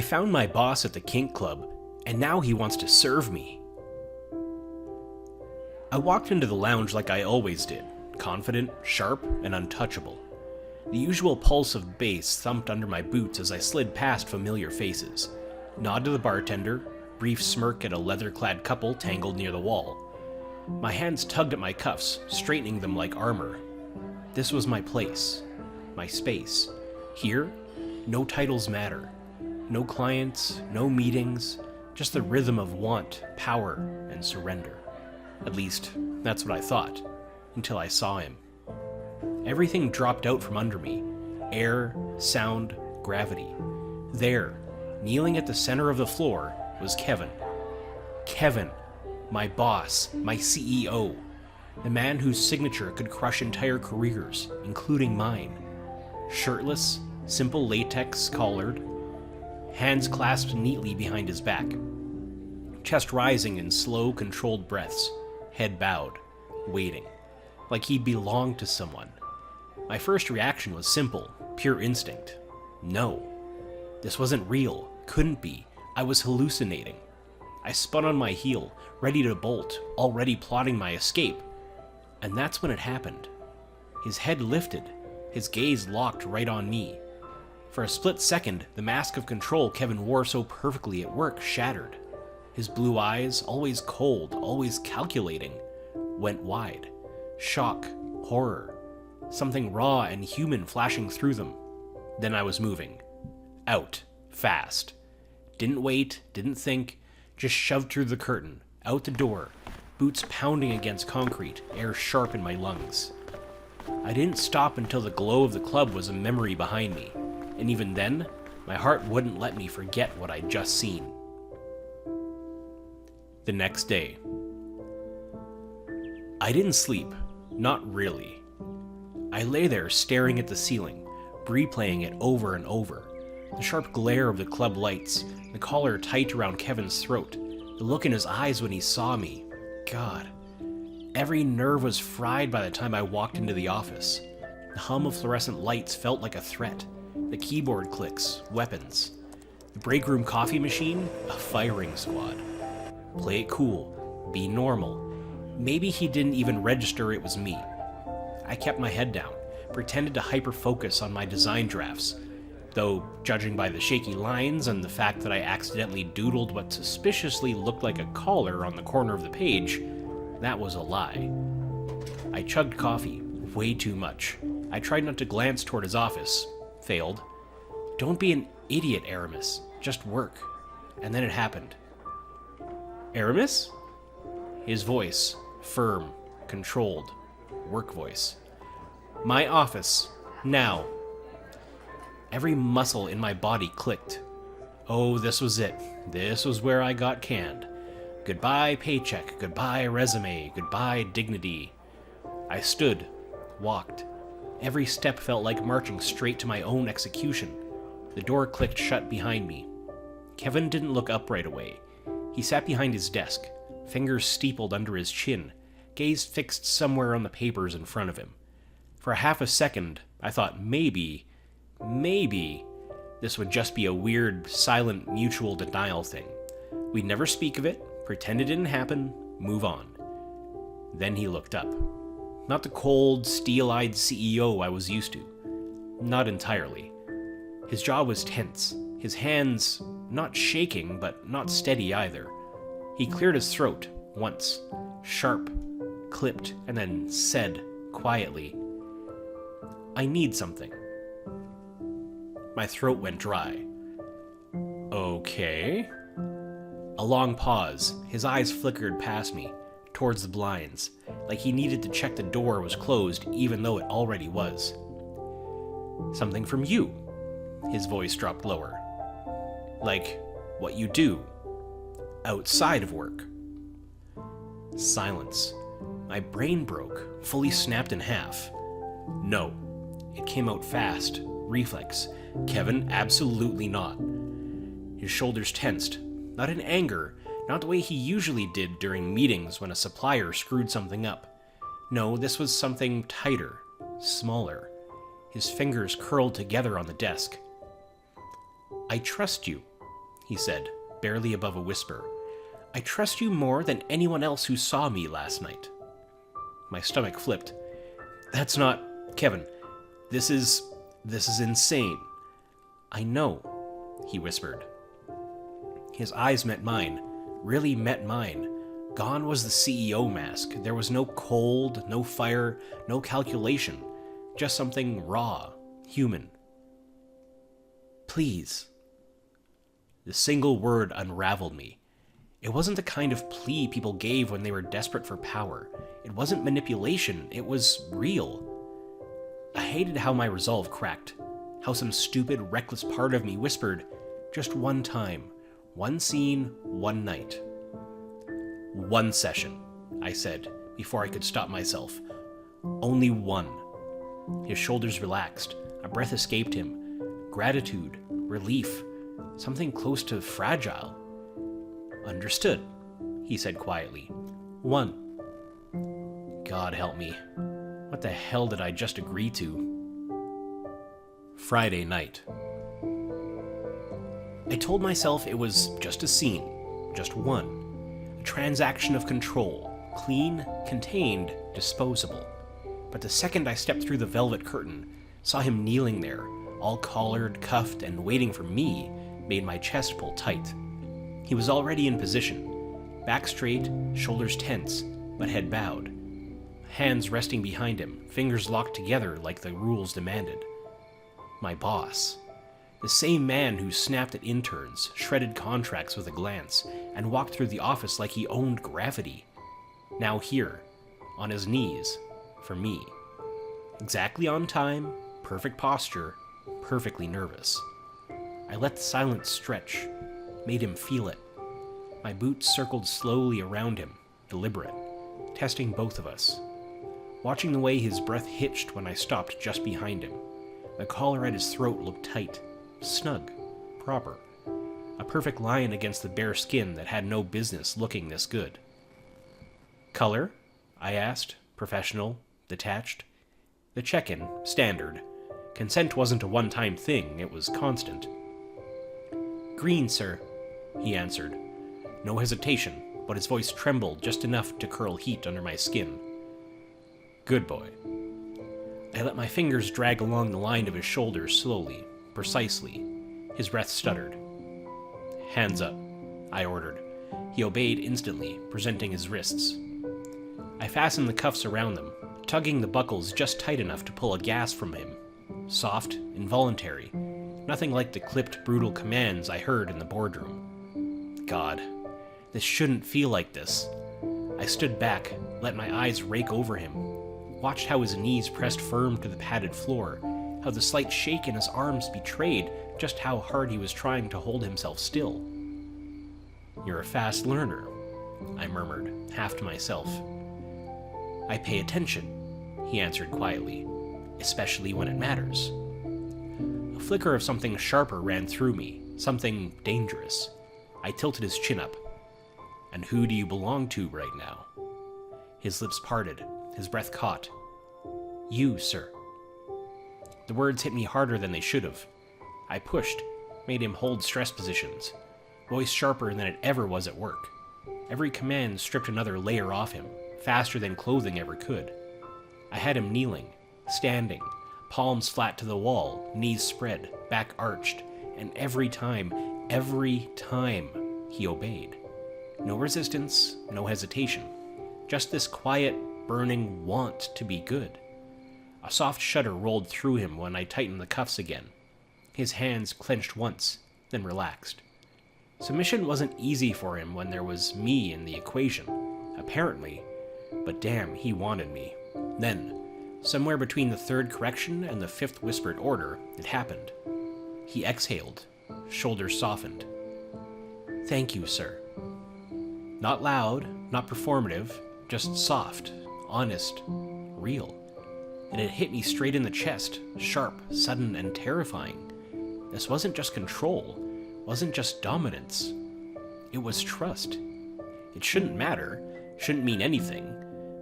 I found my boss at the Kink club, and now he wants to serve me. I walked into the lounge like I always did, confident, sharp, and untouchable. The usual pulse of bass thumped under my boots as I slid past familiar faces. Nod to the bartender, brief smirk at a leather-clad couple tangled near the wall. My hands tugged at my cuffs, straightening them like armor. This was my place, my space. Here, no titles matter. No clients, no meetings, just the rhythm of want, power, and surrender. At least, that's what I thought, until I saw him. Everything dropped out from under me. Air, sound, gravity. There, kneeling at the center of the floor, was Kevin. Kevin, my boss, my CEO. The man whose signature could crush entire careers, including mine. Shirtless, simple latex collared, hands clasped neatly behind his back. Chest rising in slow, controlled breaths, head bowed, waiting, like he belonged to someone. My first reaction was simple, pure instinct. No. This wasn't real, couldn't be. I was hallucinating. I spun on my heel, ready to bolt, already plotting my escape. And that's when it happened. His head lifted, his gaze locked right on me. For a split second, the mask of control Kevin wore so perfectly at work shattered. His blue eyes, always cold, always calculating, went wide. Shock, horror, something raw and human flashing through them. Then I was moving. Out. Fast. Didn't wait, didn't think, just shoved through the curtain, out the door, boots pounding against concrete, air sharp in my lungs. I didn't stop until the glow of the club was a memory behind me, and even then, my heart wouldn't let me forget what I'd just seen. The next day. I didn't sleep, not really. I lay there staring at the ceiling, replaying it over and over. The sharp glare of the club lights, the collar tight around Kevin's throat, the look in his eyes when he saw me. God. Every nerve was fried by the time I walked into the office. The hum of fluorescent lights felt like a threat. The keyboard clicks, weapons. The break room coffee machine, a firing squad. Play it cool. Be normal. Maybe he didn't even register it was me. I kept my head down, pretended to hyper-focus on my design drafts, though, judging by the shaky lines and the fact that I accidentally doodled what suspiciously looked like a collar on the corner of the page, that was a lie. I chugged coffee, way too much. I tried not to glance toward his office. Failed. Don't be an idiot, Aramis. Just work. And then it happened. Aramis? His voice, firm, controlled, work voice. My office, now. Every muscle in my body clicked. Oh, this was it. This was where I got canned. Goodbye paycheck, goodbye resume, goodbye dignity. I stood, walked. Every step felt like marching straight to my own execution. The door clicked shut behind me. Kevin didn't look up right away. He sat behind his desk, fingers steepled under his chin, gaze fixed somewhere on the papers in front of him. For half a second, I thought maybe this would just be a weird, silent, mutual denial thing. We'd never speak of it, pretend it didn't happen, move on. Then he looked up. Not the cold, steel-eyed CEO I was used to. Not entirely. His jaw was tense, his hands not shaking, but not steady either. He cleared his throat, once, sharp, clipped, and then said, quietly, I need something. My throat went dry. Okay. A long pause. His eyes flickered past me, towards the blinds, like he needed to check the door was closed even though it already was. Something from you. His voice dropped lower. Like what you do, outside of work. Silence. My brain broke, fully snapped in half. No. It came out fast, reflex. Kevin, absolutely not. His shoulders tensed, not in anger, not the way he usually did during meetings when a supplier screwed something up. No, this was something tighter, smaller. His fingers curled together on the desk. I trust you, he said, barely above a whisper. "I trust you more than anyone else who saw me last night." My stomach flipped. "That's not... Kevin, this is insane." "I know," he whispered. His eyes met mine, really met mine. Gone was the CEO mask. There was no cold, no fire, no calculation. Just something raw, human. "Please." The single word unraveled me. It wasn't the kind of plea people gave when they were desperate for power. It wasn't manipulation, it was real. I hated how my resolve cracked, how some stupid, reckless part of me whispered, "Just one time, one scene, one night." "One session," I said, before I could stop myself. "Only one." His shoulders relaxed, a breath escaped him. Gratitude, relief, something close to fragile. "Understood," he said quietly. "One." God help me. What the hell did I just agree to? Friday night. I told myself it was just a scene, just one. A transaction of control, clean, contained, disposable. But the second I stepped through the velvet curtain, saw him kneeling there, all collared, cuffed, and waiting for me, made my chest pull tight. He was already in position, back straight, shoulders tense, but head bowed. Hands resting behind him, fingers locked together like the rules demanded. My boss. The same man who snapped at interns, shredded contracts with a glance, and walked through the office like he owned gravity. Now here, on his knees, for me. Exactly on time, perfect posture, perfectly nervous. I let the silence stretch, made him feel it. My boots circled slowly around him, deliberate, testing both of us. Watching the way his breath hitched when I stopped just behind him. The collar at his throat looked tight, snug, proper. A perfect line against the bare skin that had no business looking this good. "Color?" I asked, professional, detached. The check-in, standard. Consent wasn't a one-time thing, it was constant. "Green, sir," he answered. No hesitation, but his voice trembled just enough to curl heat under my skin. "Good boy." I let my fingers drag along the line of his shoulders slowly, precisely. His breath stuttered. "Hands up," I ordered. He obeyed instantly, presenting his wrists. I fastened the cuffs around them, tugging the buckles just tight enough to pull a gasp from him. Soft, involuntary, nothing like the clipped, brutal commands I heard in the boardroom. God, this shouldn't feel like this. I stood back, let my eyes rake over him, watched how his knees pressed firm to the padded floor, how the slight shake in his arms betrayed just how hard he was trying to hold himself still. "You're a fast learner," I murmured, half to myself. "I pay attention," he answered quietly, "especially when it matters." A flicker of something sharper ran through me, something dangerous. I tilted his chin up. "And who do you belong to right now?" His lips parted, his breath caught. "You, sir." The words hit me harder than they should have. I pushed, made him hold stress positions, voice sharper than it ever was at work. Every command stripped another layer off him, faster than clothing ever could. I had him kneeling, standing, palms flat to the wall, knees spread, back arched, and every time, he obeyed. No resistance, no hesitation. Just this quiet, burning want to be good. A soft shudder rolled through him when I tightened the cuffs again. His hands clenched once, then relaxed. Submission wasn't easy for him when there was me in the equation, apparently, but damn, he wanted me. Then, somewhere between the third correction and the fifth whispered order, it happened. He exhaled, shoulders softened. "Thank you, sir." Not loud, not performative, just soft, honest, real. And it hit me straight in the chest, sharp, sudden, and terrifying. This wasn't just control, wasn't just dominance. It was trust. It shouldn't matter, shouldn't mean anything,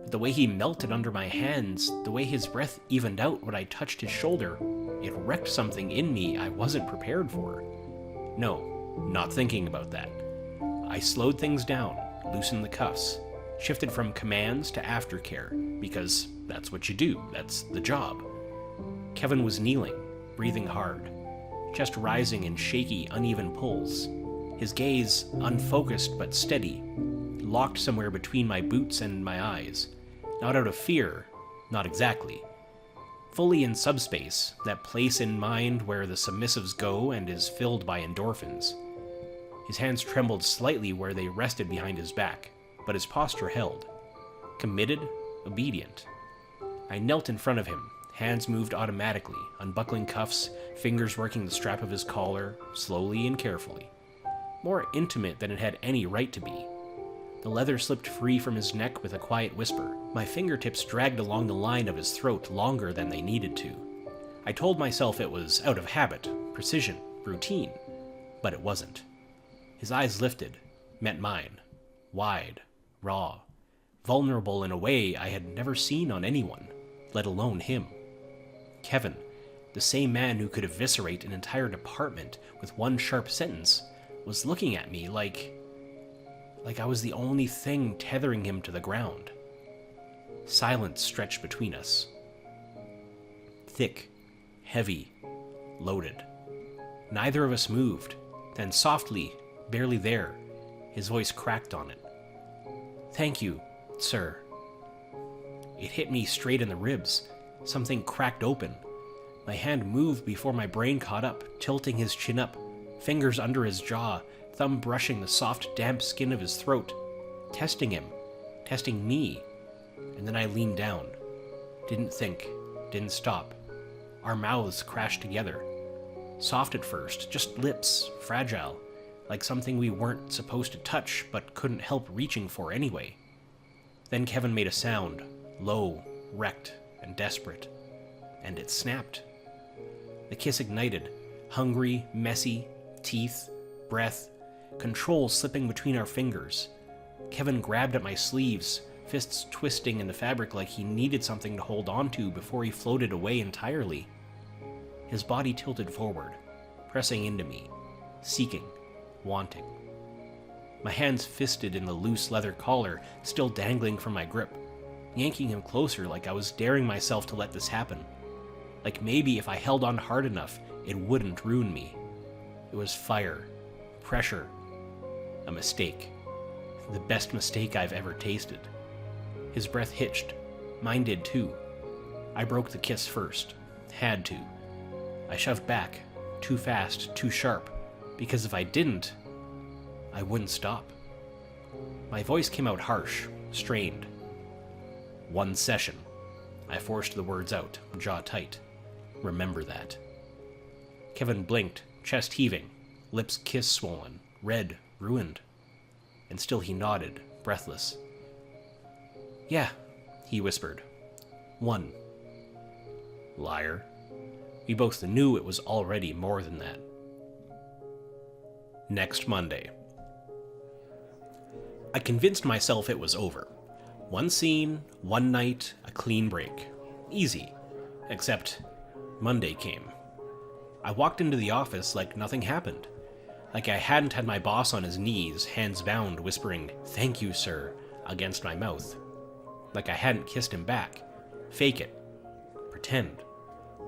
but the way he melted under my hands, the way his breath evened out when I touched his shoulder, it wrecked something in me I wasn't prepared for. No, Not thinking about that. I slowed things down, loosened the cuffs, shifted from commands to aftercare, because that's what you do, that's the job. Kevin was kneeling, breathing hard, chest rising in shaky, uneven pulls, his gaze unfocused but steady, locked somewhere between my boots and my eyes, not out of fear, not exactly. Fully in subspace, that place in mind where the submissives go and is filled by endorphins. His hands trembled slightly where they rested behind his back, but his posture held. Committed, obedient. I knelt in front of him, hands moved automatically, unbuckling cuffs, fingers working the strap of his collar, slowly and carefully. More intimate than it had any right to be. The leather slipped free from his neck with a quiet whisper. My fingertips dragged along the line of his throat longer than they needed to. I told myself it was out of habit, precision, routine, but it wasn't. His eyes lifted, met mine, wide, raw, vulnerable in a way I had never seen on anyone, let alone him. Kevin, the same man who could eviscerate an entire department with one sharp sentence, was looking at me like I was the only thing tethering him to the ground. Silence stretched between us. Thick, heavy, loaded. Neither of us moved. Then softly, barely there, his voice cracked on it. "Thank you, sir." It hit me straight in the ribs. Something cracked open. My hand moved before my brain caught up, tilting his chin up, fingers under his jaw, thumb brushing the soft, damp skin of his throat, testing him, testing me. And then I leaned down. Didn't think, didn't stop. Our mouths crashed together. Soft at first, just lips, fragile, like something we weren't supposed to touch but couldn't help reaching for anyway. Then Kevin made a sound, low, wrecked, and desperate. And it snapped. The kiss ignited, hungry, messy, teeth, breath, control slipping between our fingers. Kevin grabbed at my sleeves, fists twisting in the fabric like he needed something to hold on to before he floated away entirely. His body tilted forward, pressing into me, seeking, wanting. My hands fisted in the loose leather collar, still dangling from my grip, yanking him closer like I was daring myself to let this happen. Like maybe if I held on hard enough, it wouldn't ruin me. It was fire, pressure, a mistake. The best mistake I've ever tasted. His breath hitched. Mine did too. I broke the kiss first. Had to. I shoved back. Too fast, too sharp. Because if I didn't, I wouldn't stop. My voice came out harsh, strained. "One session." I forced the words out, jaw tight. Remember that. Kevin blinked, chest heaving, lips kiss swollen, red, ruined. And still he nodded, breathless. "Yeah," he whispered. "One." Liar. We both knew it was already more than that. Next Monday. I convinced myself it was over. One scene, one night, a clean break. Easy. Except Monday came. I walked into the office like nothing happened. Like I hadn't had my boss on his knees, hands bound, whispering, "Thank you, sir," against my mouth. Like I hadn't kissed him back. Fake it. Pretend.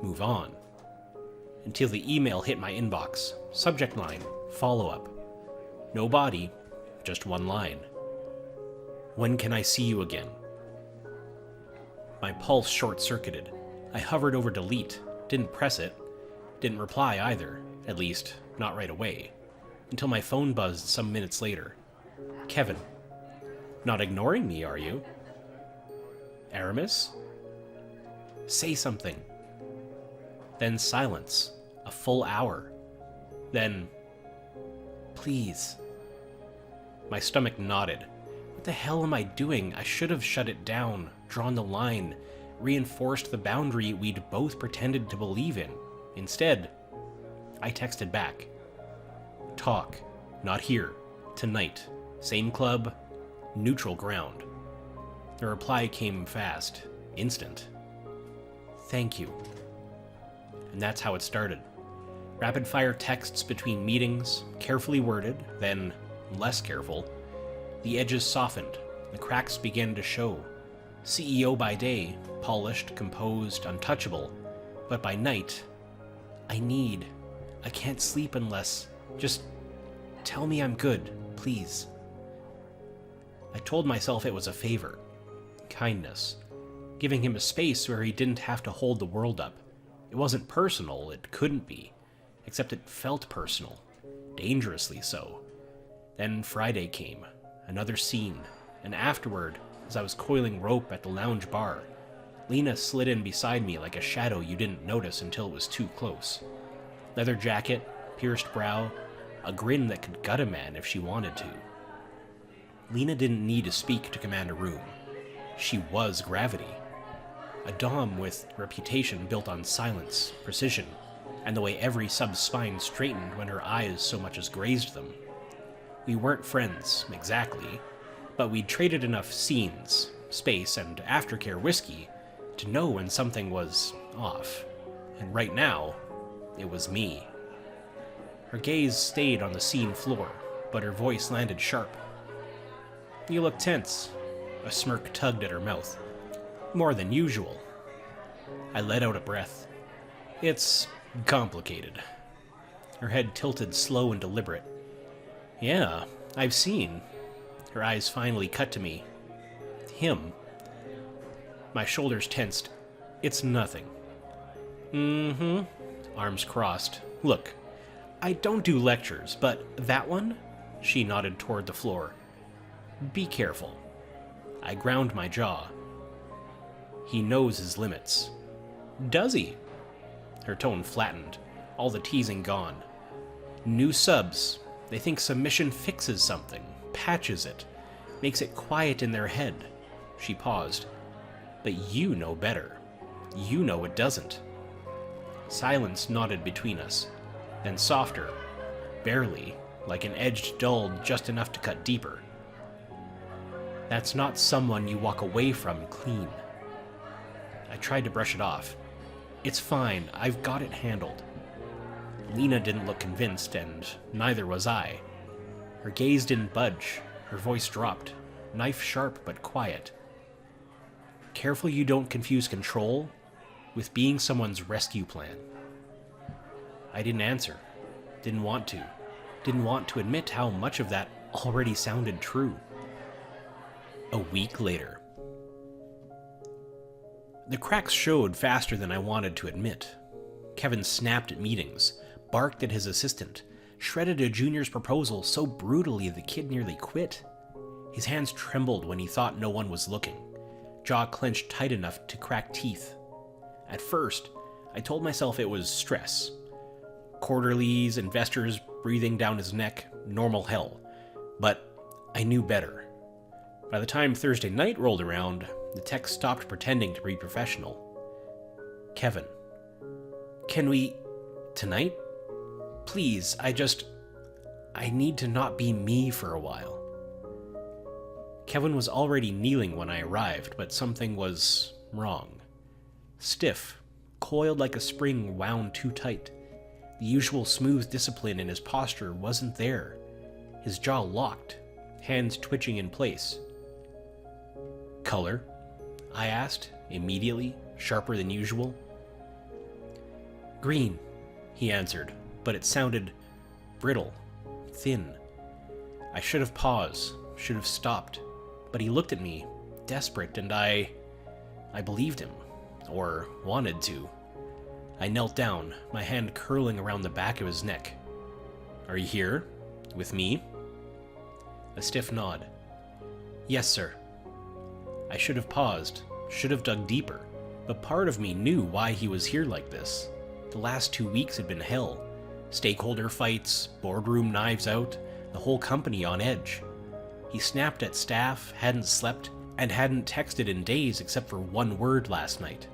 Move on. Until the email hit my inbox. Subject line, follow-up. No body, just one line. "When can I see you again?" My pulse short-circuited. I hovered over delete, didn't press it, didn't reply either, at least not right away, until my phone buzzed some minutes later. Kevin. "Not ignoring me, are you?" "Aramis?" "Say something." Then silence, a full hour. Then, "Please." My stomach knotted. What the hell am I doing? I should have shut it down, drawn the line, reinforced the boundary we'd both pretended to believe in. Instead, I texted back. "Talk. Not here. Tonight. Same club. Neutral ground." The reply came fast. Instant. "Thank you." And that's how it started. Rapid-fire texts between meetings, Carefully worded, then less careful. The edges softened, the cracks began to show. CEO by day, polished, composed, untouchable, but by night, I can't sleep unless, just tell me I'm good, please. I told myself it was a favor, kindness, giving him a space where he didn't have to hold the world up. It wasn't personal, it couldn't be, except it felt personal, dangerously so. Then Friday came, another scene, and afterward, as I was coiling rope at the lounge bar, Lena slid in beside me like a shadow you didn't notice until it was too close. Leather jacket, pierced brow, a grin that could gut a man if she wanted to. Lena didn't need to speak to command a room. She was gravity. A dom with reputation built on silence, precision, and the way every sub's spine straightened when her eyes so much as grazed them. We weren't friends, exactly, but we'd traded enough scenes, space, and aftercare whiskey to know when something was off. And right now, it was me. Her gaze stayed on the scene floor, but her voice landed sharp. "You look tense." A smirk tugged at her mouth. "More than usual." I let out a breath. "It's complicated." Her head tilted slow and deliberate. "Yeah, I've seen." Her eyes finally cut to me. "Him." My shoulders tensed. "It's nothing." "Mm-hmm." Arms crossed. "Look, I don't do lectures, but that one?" She nodded toward the floor. "Be careful." I ground my jaw. "He knows his limits." "Does he?" Her tone flattened, all the teasing gone. "New subs, they think submission fixes something, patches it, makes it quiet in their head." She paused. "But you know better. You know it doesn't." Silence nodded between us, then softer, barely, like an edged dulled just enough to cut deeper. "That's not someone you walk away from clean." I tried to brush it off. "It's fine, I've got it handled." Lena didn't look convinced, and neither was I. Her gaze didn't budge, her voice dropped, knife sharp but quiet. "Careful you don't confuse control with being someone's rescue plan." I didn't answer. Didn't want to. Didn't want to admit how much of that already sounded true. A week later. The cracks showed faster than I wanted to admit. Kevin snapped at meetings, barked at his assistant, shredded a junior's proposal so brutally the kid nearly quit. His hands trembled when he thought no one was looking, jaw clenched tight enough to crack teeth. At first, I told myself it was stress. Quarterlies, investors breathing down his neck, normal hell. But I knew better. By the time Thursday night rolled around, the tech stopped pretending to be professional. "Kevin, can we... tonight? Please, I need to not be me for a while." Kevin was already kneeling when I arrived, but something was wrong. Stiff, coiled like a spring wound too tight. The usual smooth discipline in his posture wasn't there. His jaw locked, hands twitching in place. "Color?" I asked, immediately, sharper than usual. "Green," he answered, but it sounded brittle, thin. I should have paused, should have stopped, but he looked at me, desperate, and I believed him, or wanted to. I knelt down, my hand curling around the back of his neck. "Are you here? With me?" A stiff nod. "Yes, sir." I should have paused, should have dug deeper, but part of me knew why he was here like this. The last 2 weeks had been hell. Stakeholder fights, boardroom knives out, the whole company on edge. He snapped at staff, hadn't slept, and hadn't texted in days except for one word last night.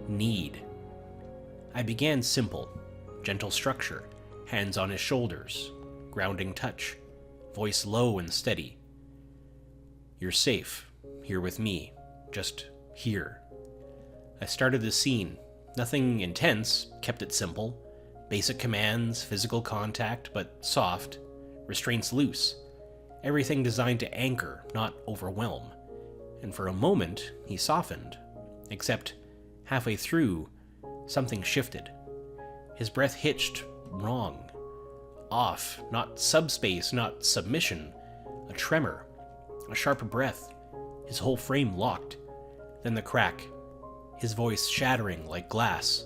Need. I began simple, gentle structure, hands on his shoulders, grounding touch, voice low and steady. "You're safe. Here with me. Just here." I started the scene. Nothing intense, kept it simple. Basic commands, physical contact, but soft, restraints loose. Everything designed to anchor, not overwhelm. And for a moment, he softened. Except, halfway through, something shifted. His breath hitched wrong. Off, not subspace, not submission. A tremor. A sharper breath. His whole frame locked. Then the crack. His voice shattering like glass.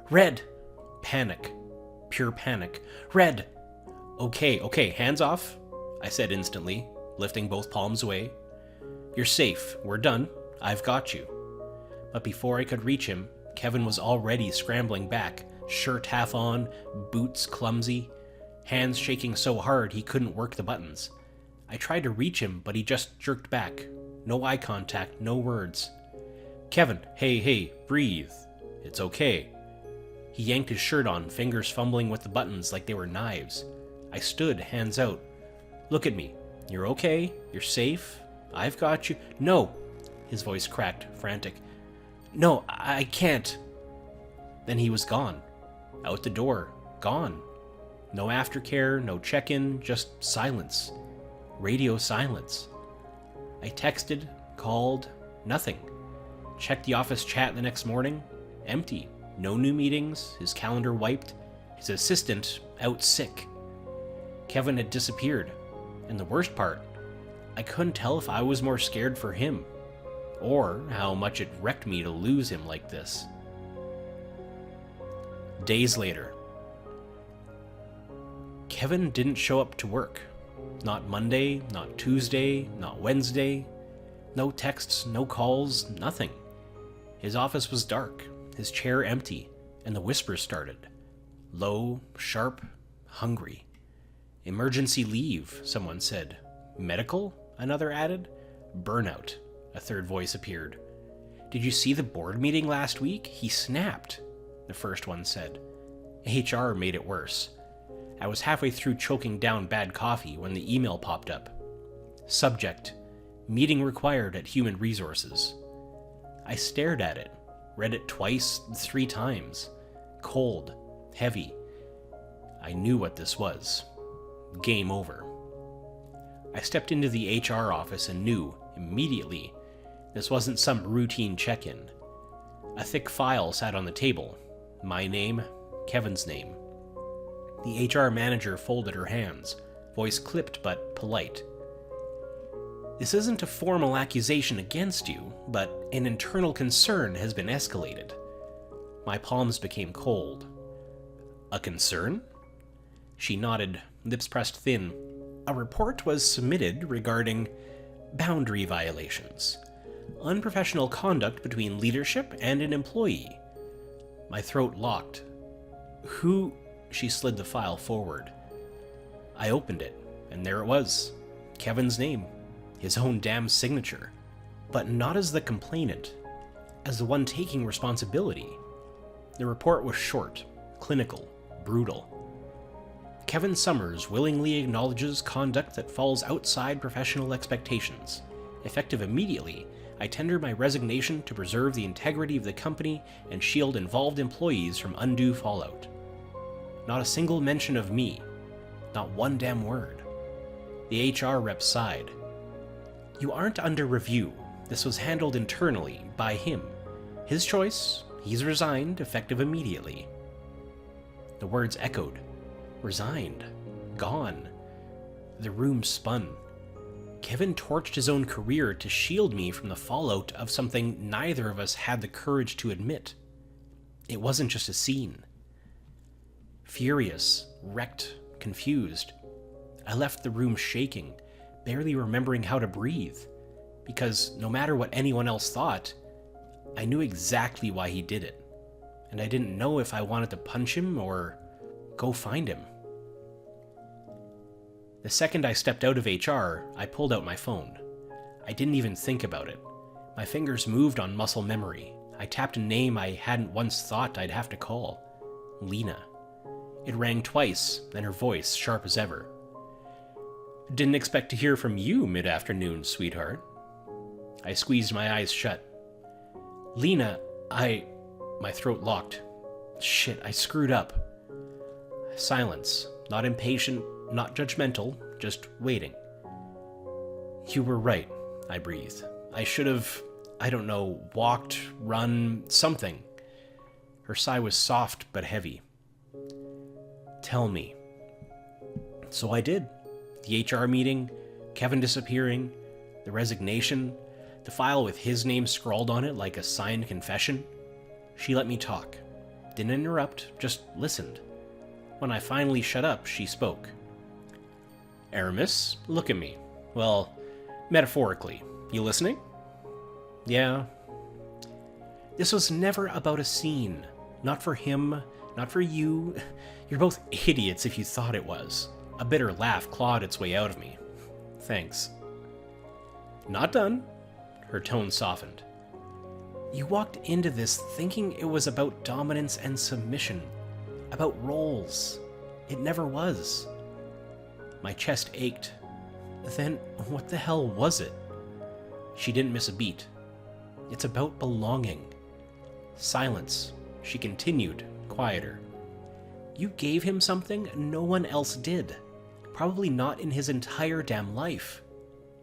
"Red!" Panic. Pure panic. "Red!" Okay, hands off," I said instantly, lifting both palms away. "You're safe. We're done. I've got you." But before I could reach him, Kevin was already scrambling back, shirt half on, boots clumsy, hands shaking so hard he couldn't work the buttons. I tried to reach him, but he just jerked back. No eye contact, no words. "Kevin, hey, breathe. It's okay." He yanked his shirt on, fingers fumbling with the buttons like they were knives. I stood, hands out. "Look at me. You're okay. You're safe. I've got you." "No." His voice cracked, frantic. "No, I can't." Then he was gone. Out the door. Gone. No aftercare, no check-in, just silence. Radio silence. I texted, called, nothing. Checked the office chat the next morning. Empty. No new meetings, his calendar wiped, his assistant out sick. Kevin had disappeared, and the worst part, I couldn't tell if I was more scared for him, or how much it wrecked me to lose him like this. Days later. Kevin didn't show up to work. Not Monday, not Tuesday, not Wednesday. No texts, no calls, nothing. His office was dark, his chair empty, and the whispers started. Low, sharp, hungry. "Emergency leave," someone said. "Medical?" another added. "Burnout," a third voice appeared. "Did you see the board meeting last week? He snapped," the first one said. HR made it worse. I was halfway through choking down bad coffee when the email popped up. Subject: meeting required at Human Resources. I stared at it, read it twice, 3 times. Cold, heavy. I knew what this was. Game over. I stepped into the HR office and knew, immediately, this wasn't some routine check-in. A thick file sat on the table. My name, Kevin's name. The HR manager folded her hands, voice clipped but polite. "This isn't a formal accusation against you, but an internal concern has been escalated." My palms became cold. "A concern?" She nodded, lips pressed thin. "A report was submitted regarding boundary violations. Unprofessional conduct between leadership and an employee." My throat locked. "Who?" She slid the file forward. I opened it, and there it was. Kevin's name. His own damn signature. But not as the complainant. As the one taking responsibility. The report was short, clinical, brutal. "Kevin Summers willingly acknowledges conduct that falls outside professional expectations. Effective immediately, I tender my resignation to preserve the integrity of the company and shield involved employees from undue fallout." Not a single mention of me. Not one damn word. The HR rep sighed. "You aren't under review. This was handled internally, by him. His choice. He's resigned, effective immediately." The words echoed. Resigned. Gone. The room spun. Kevin torched his own career to shield me from the fallout of something neither of us had the courage to admit. It wasn't just a scene. Furious, wrecked, confused, I left the room shaking, barely remembering how to breathe, because no matter what anyone else thought, I knew exactly why he did it, and I didn't know if I wanted to punch him or go find him. The second I stepped out of HR, I pulled out my phone. I didn't even think about it. My fingers moved on muscle memory. I tapped a name I hadn't once thought I'd have to call. Lena. It rang twice, then her voice sharp as ever. "Didn't expect to hear from you mid-afternoon, sweetheart." I squeezed my eyes shut. "Lena, My throat locked. Shit, I screwed up. Silence. Not impatient, not judgmental, just waiting. You were right, I breathed. I should have, I don't know, walked, run, something. Her sigh was soft but heavy. Tell me. So I did. The HR meeting, Kevin disappearing, the resignation, the file with his name scrawled on it like a signed confession. She let me talk. Didn't interrupt, just listened. When I finally shut up, she spoke. Aramis, look at me. Well, metaphorically. You listening? Yeah. This was never about a scene. Not for him, not for you. You're both idiots if you thought it was. A bitter laugh clawed its way out of me. Thanks. Not done. Her tone softened. You walked into this thinking it was about dominance and submission. About roles. It never was. My chest ached. Then what the hell was it? She didn't miss a beat. It's about belonging. Silence. She continued, quieter. You gave him something no one else did. Probably not in his entire damn life.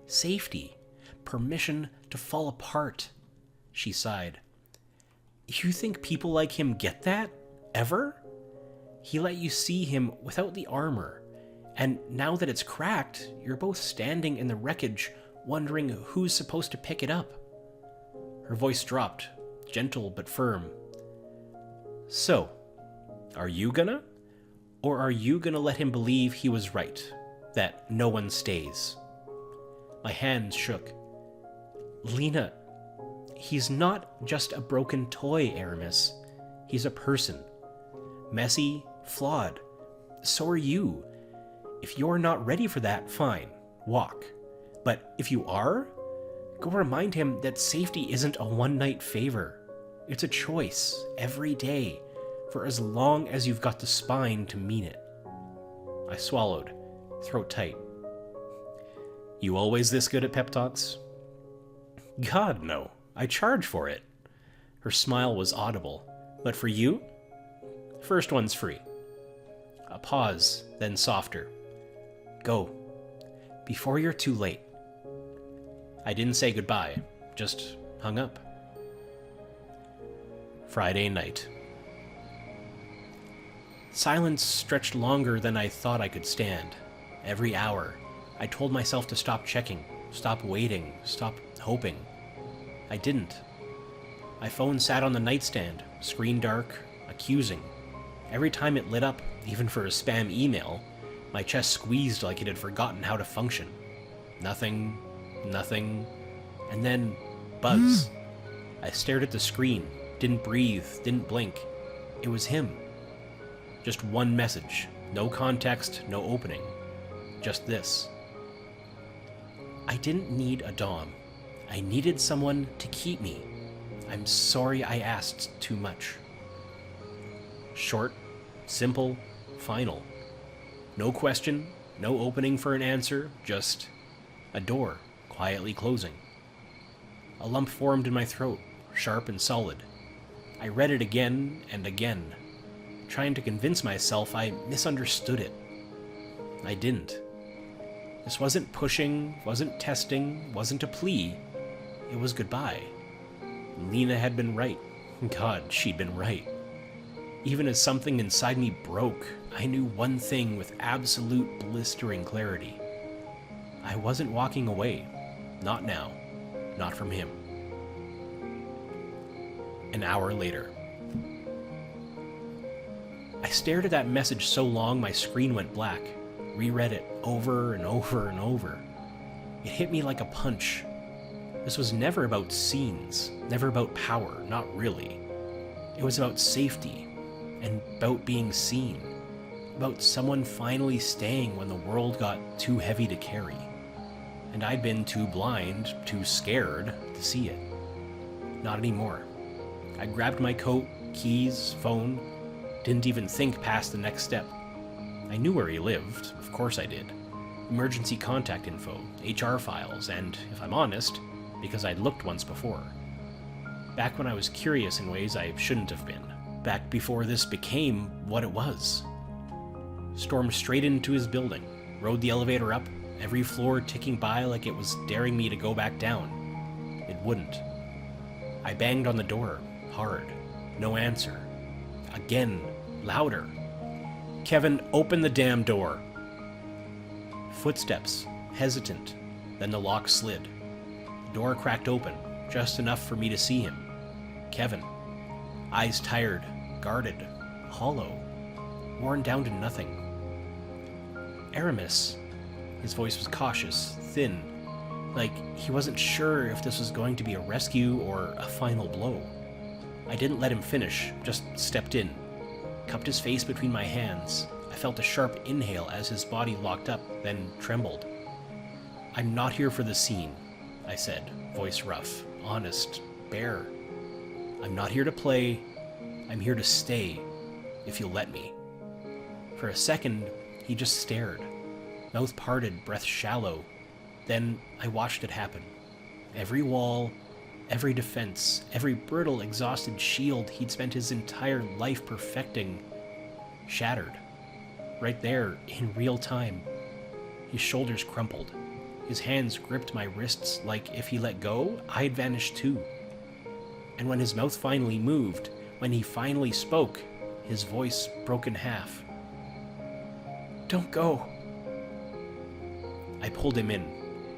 Safety. Permission to fall apart. She sighed. You think people like him get that? Ever? He let you see him without the armor. And now that it's cracked, you're both standing in the wreckage, wondering who's supposed to pick it up. Her voice dropped, gentle but firm. So, are you gonna? Or are you gonna let him believe he was right? That no one stays? My hands shook. Lena, he's not just a broken toy, Aramis. He's a person. Messy, flawed. So are you. If you're not ready for that, fine. Walk. But if you are, go remind him that safety isn't a one-night favor. It's a choice, every day, for as long as you've got the spine to mean it. I swallowed, throat tight. You always this good at pep talks? God, no. I charge for it. Her smile was audible. But for you? First one's free. A pause, then softer. Go. Before you're too late. I didn't say goodbye, just hung up. Friday night. Silence stretched longer than I thought I could stand. Every hour, I told myself to stop checking, stop waiting, stop hoping. I didn't. My phone sat on the nightstand, screen dark, accusing. Every time it lit up, even for a spam email, my chest squeezed like it had forgotten how to function. Nothing, and then buzz. I stared at the screen, didn't breathe, didn't blink. It was him. Just one message, no context, no opening. Just this. I didn't need a dom. I needed someone to keep me. I'm sorry I asked too much. Short, simple, final. No question, no opening for an answer, just a door quietly closing. A lump formed in my throat, sharp and solid. I read it again and again, trying to convince myself I misunderstood it. I didn't. This wasn't pushing, wasn't testing, wasn't a plea. It was goodbye. Lena had been right. God, she'd been right. Even as something inside me broke, I knew one thing with absolute blistering clarity. I wasn't walking away. Not now. Not from him. An hour later. I stared at that message so long my screen went black. Reread it over and over and over. It hit me like a punch. This was never about scenes, never about power, not really. It was about safety, and about being seen. About someone finally staying when the world got too heavy to carry. And I'd been too blind, too scared to see it. Not anymore. I grabbed my coat, keys, phone, didn't even think past the next step. I knew where he lived, of course I did. Emergency contact info, HR files, and, if I'm honest, because I'd looked once before. Back when I was curious in ways I shouldn't have been. Back before this became what it was. stormed straight into his building, rode the elevator up, every floor ticking by like it was daring me to go back down. It wouldn't. I banged on the door, hard. No answer. Again, louder. "Kevin, open the damn door." Footsteps, hesitant, then the lock slid. The door cracked open, just enough for me to see him. Kevin. Eyes tired, guarded, hollow, worn down to nothing. "Aramis." His voice was cautious, thin, like he wasn't sure if this was going to be a rescue or a final blow. I didn't let him finish, just stepped in, cupped his face between my hands. I felt a sharp inhale as his body locked up, then trembled. "I'm not here for the scene," I said, voice rough, honest, bare. "I'm not here to play. I'm here to stay, if you'll let me." For a second, he just stared, mouth parted, breath shallow. Then I watched it happen. Every wall, every defense, every brittle, exhausted shield he'd spent his entire life perfecting, shattered. Right there, in real time. His shoulders crumpled. His hands gripped my wrists like if he let go, I'd vanish too. And when his mouth finally moved, when he finally spoke, his voice broke in half. "Don't go." I pulled him in,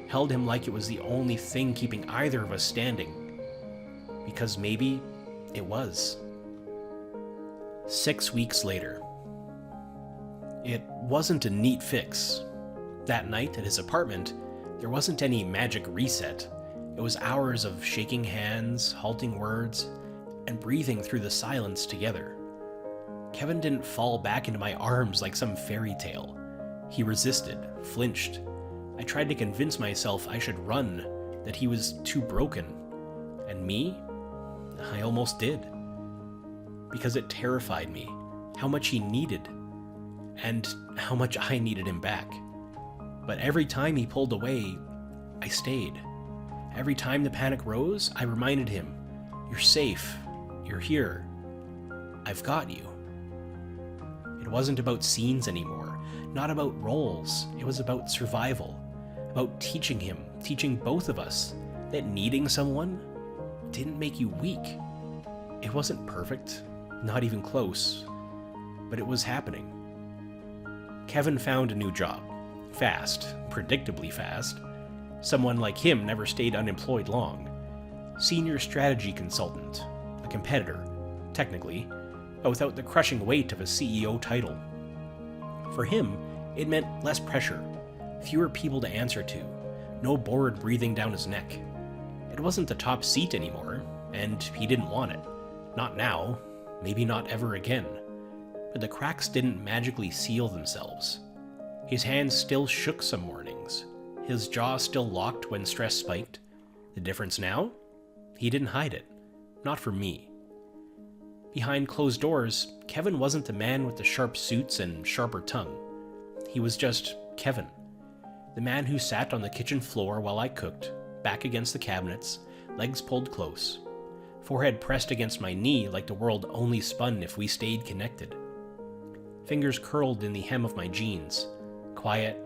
held him like it was the only thing keeping either of us standing. Because maybe it was. 6 weeks later. It wasn't a neat fix. That night at his apartment, there wasn't any magic reset. It was hours of shaking hands, halting words, and breathing through the silence together. Kevin didn't fall back into my arms like some fairy tale. He resisted, flinched. I tried to convince myself I should run, that he was too broken. And me? I almost did. Because it terrified me, how much he needed, and how much I needed him back. But every time he pulled away, I stayed. Every time the panic rose, I reminded him, "You're safe. You're here. I've got you." It wasn't about scenes anymore, not about roles. It was about survival, about teaching him, teaching both of us, that needing someone didn't make you weak. It wasn't perfect, not even close, but it was happening. Kevin found a new job. Fast, predictably fast. Someone like him never stayed unemployed long. Senior strategy consultant, a competitor, technically, but without the crushing weight of a CEO title. For him, it meant less pressure, fewer people to answer to, no board breathing down his neck. It wasn't the top seat anymore, and he didn't want it. Not now, maybe not ever again. But the cracks didn't magically seal themselves. His hands still shook some mornings. His jaw still locked when stress spiked. The difference now? He didn't hide it. Not for me. Behind closed doors, Kevin wasn't the man with the sharp suits and sharper tongue. He was just Kevin. The man who sat on the kitchen floor while I cooked, back against the cabinets, legs pulled close, forehead pressed against my knee like the world only spun if we stayed connected. Fingers curled in the hem of my jeans, quiet,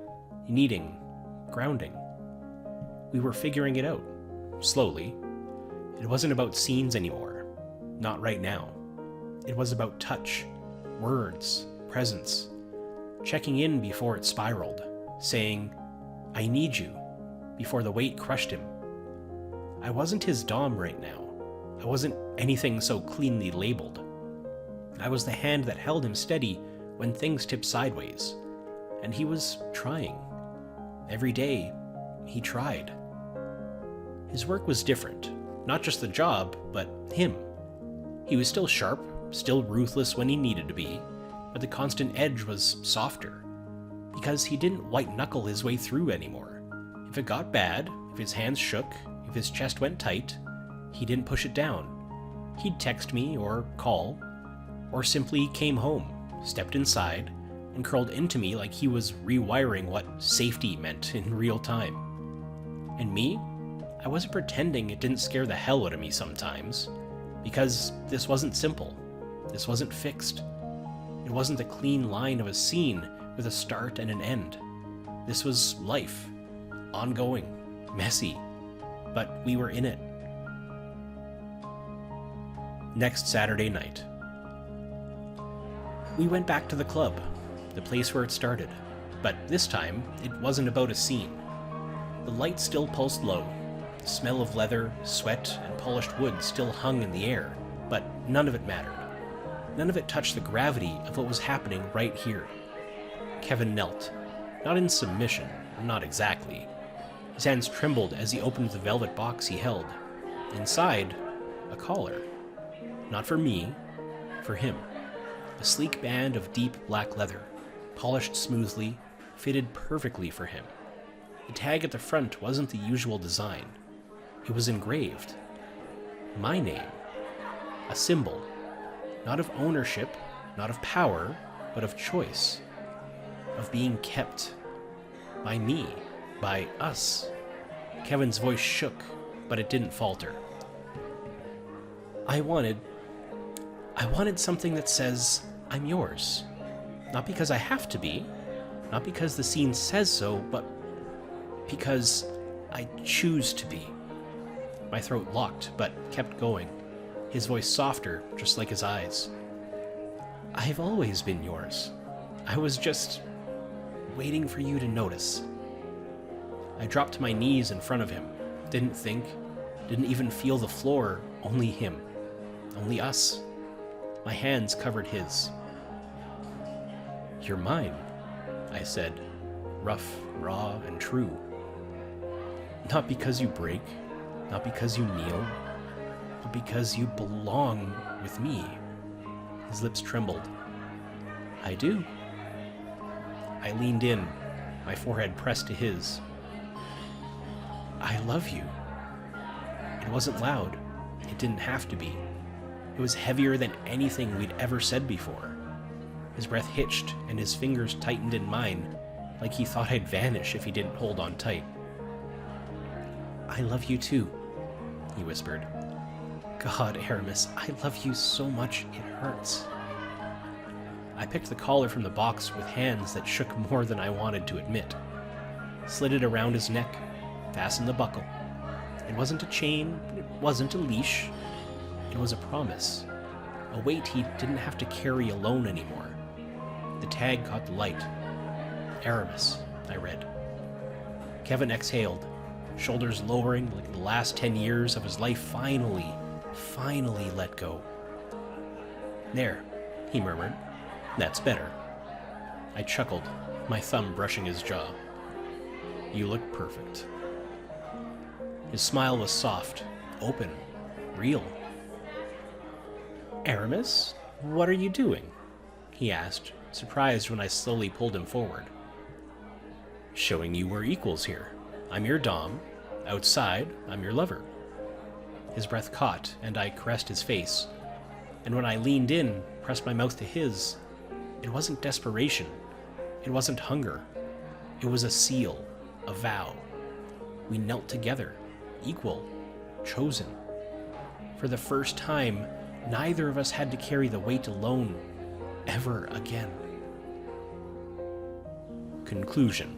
kneading, grounding. We were figuring it out, slowly. It wasn't about scenes anymore, not right now. It was about touch, words, presence, checking in before it spiraled, saying, "I need you," before the weight crushed him. I wasn't his dom right now. I wasn't anything so cleanly labeled. I was the hand that held him steady when things tipped sideways, and he was trying. Every day, he tried. His work was different, not just the job, but him. He was still sharp, still ruthless when he needed to be, but the constant edge was softer, because he didn't white-knuckle his way through anymore. If it got bad, if his hands shook, if his chest went tight, he didn't push it down. He'd text me or call, or simply came home, stepped inside, and curled into me like he was rewiring what safety meant in real time. And me? I wasn't pretending it didn't scare the hell out of me sometimes, because this wasn't simple. This wasn't fixed. It wasn't the clean line of a scene with a start and an end. This was life. Ongoing. Messy. But we were in it. Next Saturday night. We went back to the club, the place where it started. But this time, it wasn't about a scene. The light still pulsed low. The smell of leather, sweat, and polished wood still hung in the air, but none of it mattered. None of it touched the gravity of what was happening right here. Kevin knelt, not in submission, not exactly. His hands trembled as he opened the velvet box he held. Inside, a collar. Not for me, for him. A sleek band of deep black leather, polished smoothly, fitted perfectly for him. The tag at the front wasn't the usual design. It was engraved. My name. A symbol. Not of ownership, not of power, but of choice. Of being kept. By me. By us. Kevin's voice shook, but it didn't falter. I wanted something that says, I'm yours. Not because I have to be, not because the scene says so, but because I choose to be. My throat locked, but kept going, his voice softer, just like his eyes. I've always been yours. I was just waiting for you to notice. I dropped to my knees in front of him, didn't think, didn't even feel the floor, only him, only us. My hands covered his. You're mine, I said, rough, raw, and true. Not because you break, not because you kneel, but because you belong with me. His lips trembled. I do. I leaned in, my forehead pressed to his. I love you. It wasn't loud. It didn't have to be. It was heavier than anything we'd ever said before. His breath hitched, and his fingers tightened in mine, like he thought I'd vanish if he didn't hold on tight. I love you too, he whispered. God, Aramis, I love you so much it hurts. I picked the collar from the box with hands that shook more than I wanted to admit. Slid it around his neck, fastened the buckle. It wasn't a chain, it wasn't a leash. It was a promise. A weight he didn't have to carry alone anymore. The tag caught the light. Aramis, I read. Kevin exhaled, shoulders lowering like the last 10 years of his life finally let go. There, he murmured. That's better. I chuckled, my thumb brushing his jaw. You look perfect. His smile was soft, open, real. Aramis, what are you doing? He asked, surprised when I slowly pulled him forward. Showing you we're equals here. I'm your dom. Outside, I'm your lover. His breath caught, and I caressed his face. And when I leaned in, pressed my mouth to his, it wasn't desperation. It wasn't hunger. It was a seal, a vow. We knelt together, equal, chosen. For the first time, neither of us had to carry the weight alone, ever again. Conclusion.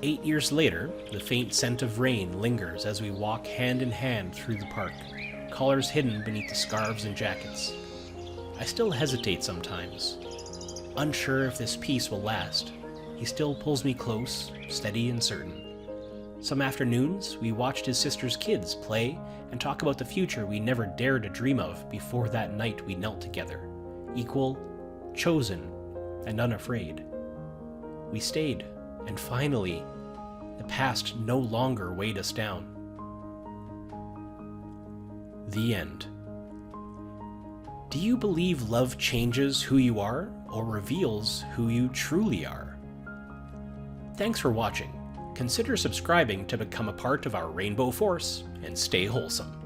8 years later, the faint scent of rain lingers as we walk hand in hand through the park, collars hidden beneath the scarves and jackets. I still hesitate sometimes, unsure if this peace will last. He still pulls me close, steady and certain. Some afternoons, we watched his sister's kids play and talk about the future we never dared to dream of before that night we knelt together, equal, chosen, and unafraid. We stayed, and finally, the past no longer weighed us down. The end. Do you believe love changes who you are or reveals who you truly are? Thanks for watching. Consider subscribing to become a part of our Rainbow Force and stay wholesome.